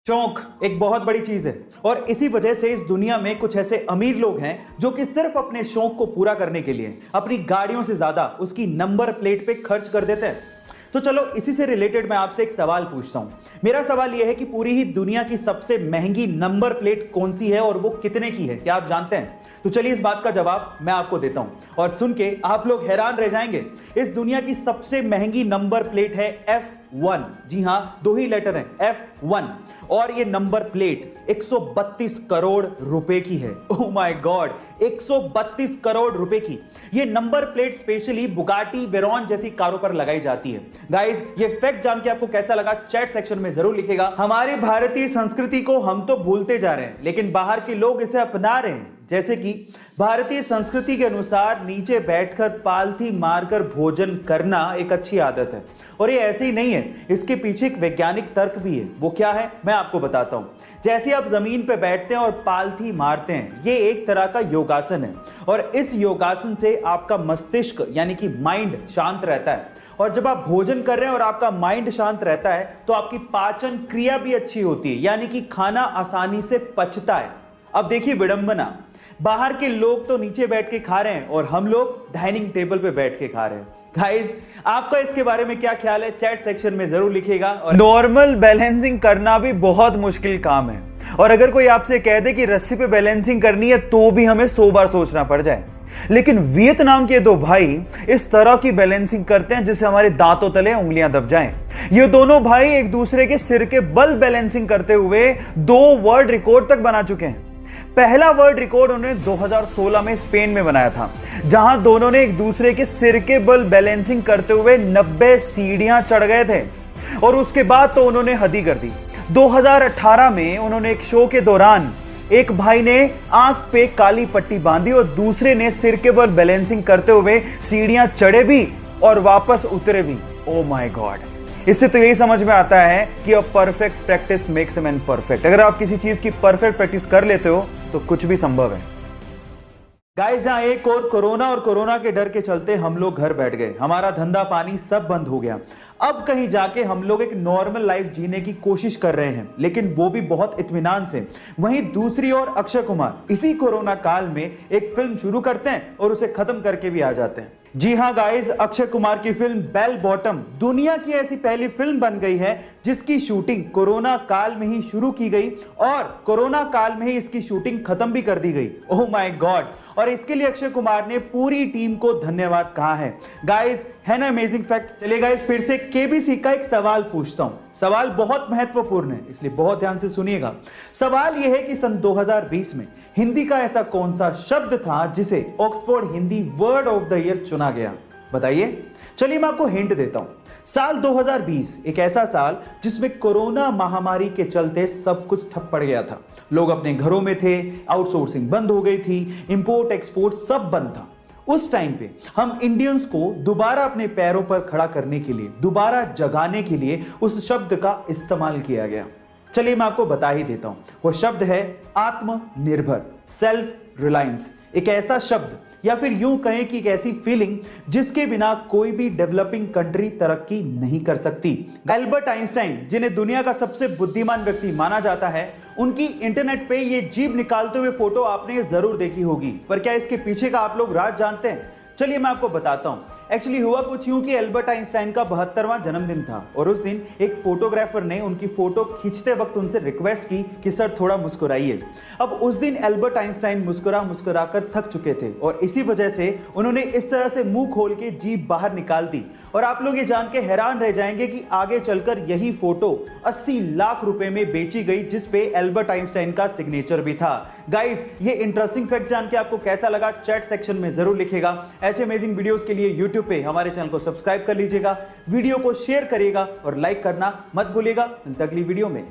शौक एक बहुत बड़ी चीज है और इसी वजह से इस दुनिया में कुछ ऐसे अमीर लोग हैं जो कि सिर्फ अपने शौक को पूरा करने के लिए अपनी गाड़ियों से ज्यादा उसकी नंबर प्लेट पे खर्च कर देते हैं। तो चलो इसी से रिलेटेड मैं आपसे एक सवाल पूछता हूं। मेरा सवाल यह है कि पूरी ही दुनिया की सबसे महंगी नंबर प्लेट कौन सी है और वो कितने की है, क्या आप जानते हैं? तो चलिए इस बात का जवाब मैं आपको देता हूं और सुन के आप लोग हैरान रह जाएंगे। इस दुनिया की सबसे महंगी नंबर प्लेट है F1। जी हां, दो ही लेटर हैं F1 और ये नंबर प्लेट 132 करोड़ रुपए की है। ओह माय गॉड, 132 करोड़ रुपए की ये number plate specially Bugatti Veyron जैसी कारों पर लगाई जाती है। गाइस, ये फैक्ट जान के आपको कैसा लगा चैट सेक्शन में जरूर लिखिएगा। हमारी भारतीय संस्कृति को हम तो भूलते जा रहे हैं लेकिन बाहर के लोग इसे अपना रहे हैं। जैसे कि भारतीय संस्कृति के अनुसार नीचे बैठकर पालथी मारकर भोजन करना एक अच्छी आदत है और ये ऐसे ही नहीं है, इसके पीछे एक वैज्ञानिक तर्क भी है। वो क्या है मैं आपको बताता हूं। जैसे आप जमीन पे बैठते हैं और पालथी मारते हैं, ये एक तरह का योगासन है और इस योगासन से आपका मस्तिष्क यानी कि माइंड शांत रहता है और जब आप भोजन कर रहे हैं और आपका माइंड शांत रहता है तो आपकी पाचन क्रिया भी अच्छी होती है, यानी कि खाना आसानी से पचता है। अब देखिए विडंबना, बाहर के लोग तो नीचे बैठ के खा रहे हैं और हम लोग डाइनिंग टेबल पे बैठ के खा रहे हैं। गाइस, आपका इसके बारे में क्या ख्याल है चैट सेक्शन में जरूर लिखिएगा। और नॉर्मल बैलेंसिंग करना भी बहुत मुश्किल काम है और अगर कोई आपसे कह दे कि रस्सी पे बैलेंसिंग करनी है तो भी हमें 100 बार सोचना पड़ जाए। लेकिन वियतनाम के दो भाई इस तरह की बैलेंसिंग करते हैं जिससे हमारे दांतों तले उंगलियां दब जाएं। ये दोनों भाई एक दूसरे के सिर के बल बैलेंसिंग करते हुए 2 वर्ल्ड रिकॉर्ड तक बना चुके हैं। पहला वर्ल्ड रिकॉर्ड उन्होंने 2016 में स्पेन में बनाया था, जहां दोनों ने एक दूसरे के सिर के बल बैलेंसिंग करते हुए 90 सीढ़ियां चढ़ गए थे और उसके बाद तो उन्होंने हद ही कर दी। 2018 में उन्होंने एक शो के दौरान एक भाई ने आंख पे काली पट्टी बांधी और दूसरे ने सिर के बल बैलेंसिंग करते हुए सीढ़ियां चढ़े भी और वापस उतरे भी। ओ माय गॉड, इससे तो यही समझ में आता है कि अब perfect practice makes a man perfect. अगर आप किसी चीज की परफेक्ट प्रैक्टिस कर लेते हो तो कुछ भी संभव है। गाइस, जहां एक और कोरोना के डर के चलते हम लोग घर बैठ गए, हमारा धंधा पानी सब बंद हो गया। अब कहीं जाके हम लोग एक नॉर्मल लाइफ जीने की कोशिश कर रहे हैं, लेकिन वो भी बहुत इत्मीनान से। वहीं दूसरी ओर अक्षय कुमार इसी कोरोना काल में एक फिल्म शुरू करते हैं और उसे खत्म करके भी आ जाते हैं। जी हां गाइस, अक्षय कुमार की फिल्म बेल बॉटम दुनिया की ऐसी पहली फिल्म बन गई है जिसकी शूटिंग कोरोना काल में ही शुरू की गई और कोरोना काल में ही इसकी शूटिंग खत्म भी कर दी गई। ओह माय गॉड, और इसके लिए अक्षय कुमार ने पूरी टीम को धन्यवाद कहा है। गाइस, है ना अमेजिंग फैक्ट। चलिए गाइस, फिर से केबीसी का एक सवाल पूछता हूं। सवाल बहुत महत्वपूर्ण है इसलिए बहुत ध्यान से सुनिएगा। सवाल यह है कि सन 2020 में हिंदी का ऐसा कौन सा शब्द था जिसे Oxford Hindi word of the year चुना गया? बताइए। चलिए मैं आपको हिंट देता हूं। साल 2020 एक ऐसा साल जिसमें कोरोना महामारी के चलते सब कुछ ठप पड़ गया था। लोग अपने घरों में थे, आउटसोर्सिंग बंद हो गई थी, इंपोर्ट एक्सपोर्ट सब बंद था। उस टाइम पे हम इंडियंस को दोबारा अपने पैरों पर खड़ा करने के लिए, दोबारा जगाने के लिए उस शब्द का इस्तेमाल किया गया। चलिए मैं आपको बता ही देता हूं। वो शब्द है आत्मनिर्भर, सेल्फ रिलायंस। एक ऐसा शब्द या फिर यूं कहें कि एक ऐसी फीलिंग जिसके बिना कोई भी डेवलपिंग कंट्री तरक्की नहीं कर सकती। एल्बर्ट आइंस्टाइन, जिन्हें दुनिया का सबसे बुद्धिमान व्यक्ति माना जाता है, उनकी इंटरनेट पे ये जीभ निकालते हुए फोटो आपने जरूर देखी होगी, पर क्या इसके पीछे का आप लोग राज जानते हैं? चलिए मैं आपको बताता हूं। एक्चुअली हुआ कुछ यूं कि एल्बर्ट आइंस्टाइन का 72वां जन्मदिन था और उस दिन एक फोटोग्राफर ने उनकी फोटो खींचते वक्त उनसे रिक्वेस्ट की कि सर थोड़ा मुस्कुराइए। अब उस दिन एल्बर्ट आइंस्टाइन मुस्कुरा कर थक चुके थे और इसी वजह से उन्होंने इस तरह से मुंह खोल के जीभ बाहर निकाल दी। और आप लोग ये जान के हैरान रह जाएंगे कि आगे चलकर यही फोटो 80 लाख रुपए में बेची गई, जिसपे एल्बर्ट आइंस्टाइन का सिग्नेचर भी था। गाइस, ये इंटरेस्टिंग फैक्ट जान के आपको कैसा लगा चैट सेक्शन में जरूर लिखिएगा। ऐसे अमेजिंग वीडियोस के लिए यूट्यूब पे हमारे चैनल को सब्सक्राइब कर लीजिएगा, वीडियो को शेयर करिएगा और लाइक करना मत भूलिएगा। मिलते अगली वीडियो में।